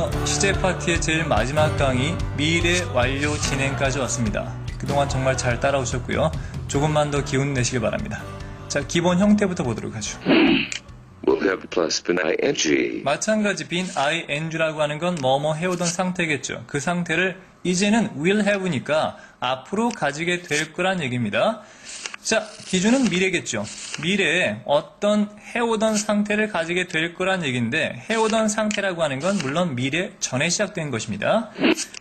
벌써 시제 파티의 제일 마지막 강의 미래 완료 진행까지 왔습니다. 그동안 정말 잘 따라오셨고요. 조금만 더 기운 내시길 바랍니다. 자, 기본 형태부터 보도록 하죠. will have plus bin ing. 마찬가지 빈 ing라고 하는 건 뭐뭐 해오던 상태겠죠. 그 상태를 이제는 will have니까 앞으로 가지게 될 거란 얘기입니다. 자, 기준은 미래겠죠. 미래에 어떤 해오던 상태를 가지게 될 거란 얘기인데 해오던 상태라고 하는 건 물론 미래 전에 시작된 것입니다.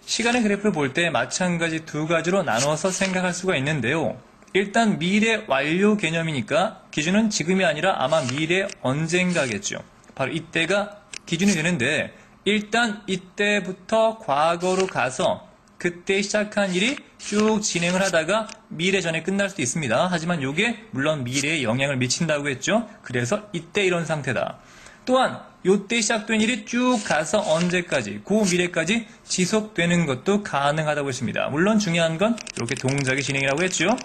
시간의 그래프를 볼 때 마찬가지 두 가지로 나눠서 생각할 수가 있는데요. 일단 미래 완료 개념이니까 기준은 지금이 아니라 아마 미래 언젠가겠죠. 바로 이때가 기준이 되는데 일단 이때부터 과거로 가서 그때 시작한 일이 쭉 진행을 하다가 미래 전에 끝날 수도 있습니다. 하지만 이게 물론 미래에 영향을 미친다고 했죠. 그래서 이때 이런 상태다. 또한 이때 시작된 일이 쭉 가서 언제까지, 그 미래까지 지속되는 것도 가능하다고 했습니다. 물론 중요한 건 이렇게 동작의 진행이라고 했죠.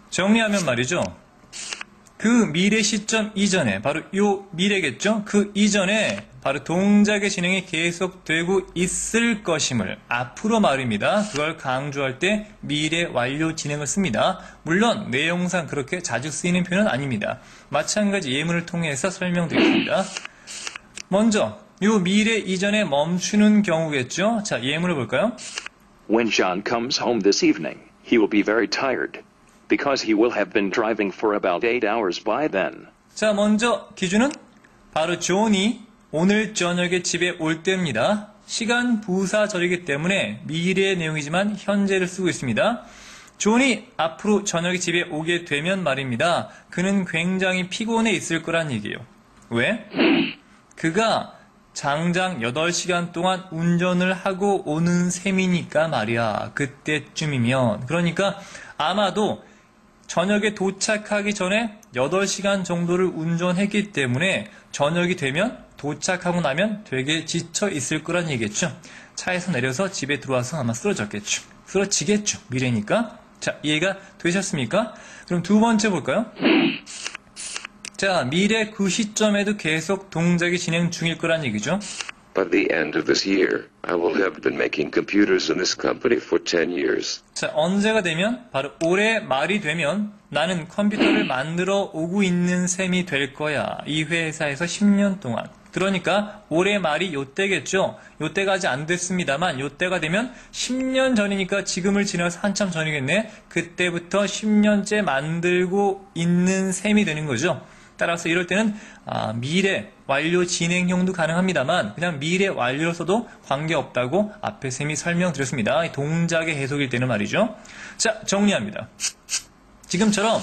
정리하면 말이죠. 그 미래 시점 이전에, 바로 이 미래겠죠? 그 이전에 바로 동작의 진행이 계속되고 있을 것임을 앞으로 말입니다. 그걸 강조할 때 미래 완료 진행을 씁니다. 물론 내용상 그렇게 자주 쓰이는 표현은 아닙니다. 마찬가지 예문을 통해서 설명드리겠습니다. 먼저 이 미래 이전에 멈추는 경우겠죠? 자, 예문을 볼까요? When John comes home this evening, he will be very tired, because he will have been driving for about 8 hours by then. 자, 먼저 기준은 바로 존이 오늘 저녁에 집에 올 때입니다. 시간 부사절이기 때문에 미래의 내용이지만 현재를 쓰고 있습니다. 존이 앞으로 저녁에 집에 오게 되면 말입니다. 그는 굉장히 피곤해 있을 거란 얘기예요. 왜? 그가 장장 8시간 동안 운전을 하고 오는 셈이니까 말이야. 그때쯤이면. 그러니까 아마도 저녁에 도착하기 전에 8시간 정도를 운전했기 때문에 저녁이 되면 도착하고 나면 되게 지쳐 있을 거란 얘기겠죠. 차에서 내려서 집에 들어와서 아마 쓰러졌겠죠. 쓰러지겠죠. 미래니까. 자, 이해가 되셨습니까? 그럼 두 번째 볼까요? 자, 미래 그 시점에도 계속 동작이 진행 중일 거란 얘기죠. By the end of this year, I will have been making computers in this company for 10 years. 자, 언제가 되면 바로 올해 말이 되면 나는 컴퓨터를 만들어 오고 있는 셈이 될 거야. 이 회사에서 10년 동안. 그러니까 올해 말이 요때겠죠. 요때가 아직 안 됐습니다만 요때가 되면 10년 전이니까 지금을 지나서 한참 전이겠네. 그때부터 10년째 만들고 있는 셈이 되는 거죠. 따라서 이럴 때는 미래 완료 진행형도 가능합니다만 그냥 미래 완료로서도 관계없다고 앞에 셈이 설명드렸습니다. 동작의 해석일 때는 말이죠. 자, 정리합니다. 지금처럼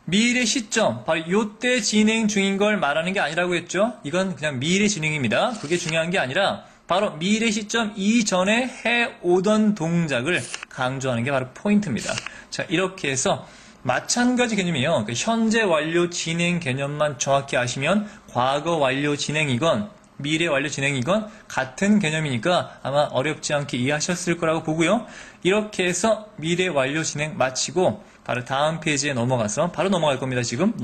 미래 시점, 바로 이때 진행 중인 걸 말하는 게 아니라고 했죠. 이건 그냥 미래 진행입니다. 그게 중요한 게 아니라 바로 미래 시점 이전에 해오던 동작을 강조하는 게 바로 포인트입니다. 자, 이렇게 해서 마찬가지 개념이에요. 현재 완료 진행 개념만 정확히 아시면 과거 완료 진행이건 미래 완료 진행이건 같은 개념이니까 아마 어렵지 않게 이해하셨을 거라고 보고요. 이렇게 해서 미래 완료 진행 마치고 바로 다음 페이지에 넘어가서 바로 넘어갈 겁니다. 지금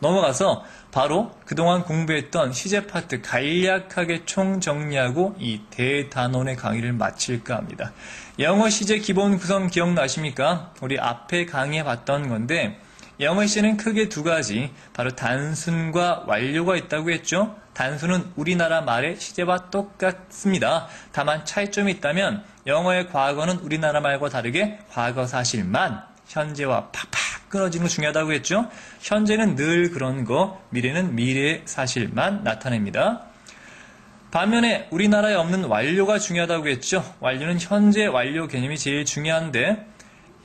넘어가서 바로 그동안 공부했던 시제 파트 간략하게 총정리하고 이 대단원의 강의를 마칠까 합니다. 영어 시제 기본 구성 기억나십니까? 우리 앞에 강의해 봤던 건데 영어 시제는 크게 두 가지, 바로 단순과 완료가 있다고 했죠. 단순은 우리나라 말의 시제와 똑같습니다. 다만 차이점이 있다면 영어의 과거는 우리나라 말과 다르게 과거 사실만 현재와 팍팍 끊어지는 거 중요하다고 했죠. 현재는 늘 그런 거, 미래는 미래의 사실만 나타냅니다. 반면에 우리나라에 없는 완료가 중요하다고 했죠. 완료는 현재 완료 개념이 제일 중요한데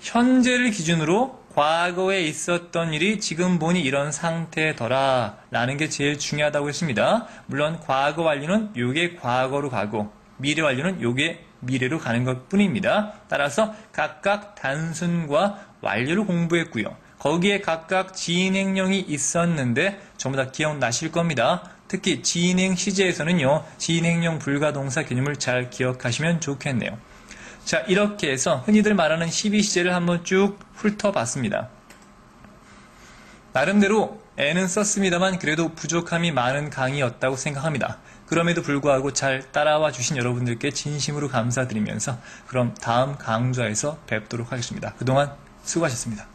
현재를 기준으로 과거에 있었던 일이 지금 보니 이런 상태더라 라는 게 제일 중요하다고 했습니다. 물론 과거 완료는 요게 과거로 가고 미래 완료는 요게 미래로 가는 것 뿐입니다. 따라서 각각 단순과 완료를 공부했고요. 거기에 각각 진행형이 있었는데 전부 다 기억나실 겁니다. 특히 진행 시제에서는요. 진행형 불가동사 개념을 잘 기억하시면 좋겠네요. 자, 이렇게 해서 흔히들 말하는 12시제를 한번 쭉 훑어봤습니다. 나름대로 애는 썼습니다만 그래도 부족함이 많은 강의였다고 생각합니다. 그럼에도 불구하고 잘 따라와 주신 여러분들께 진심으로 감사드리면서 그럼 다음 강좌에서 뵙도록 하겠습니다. 그동안 수고하셨습니다.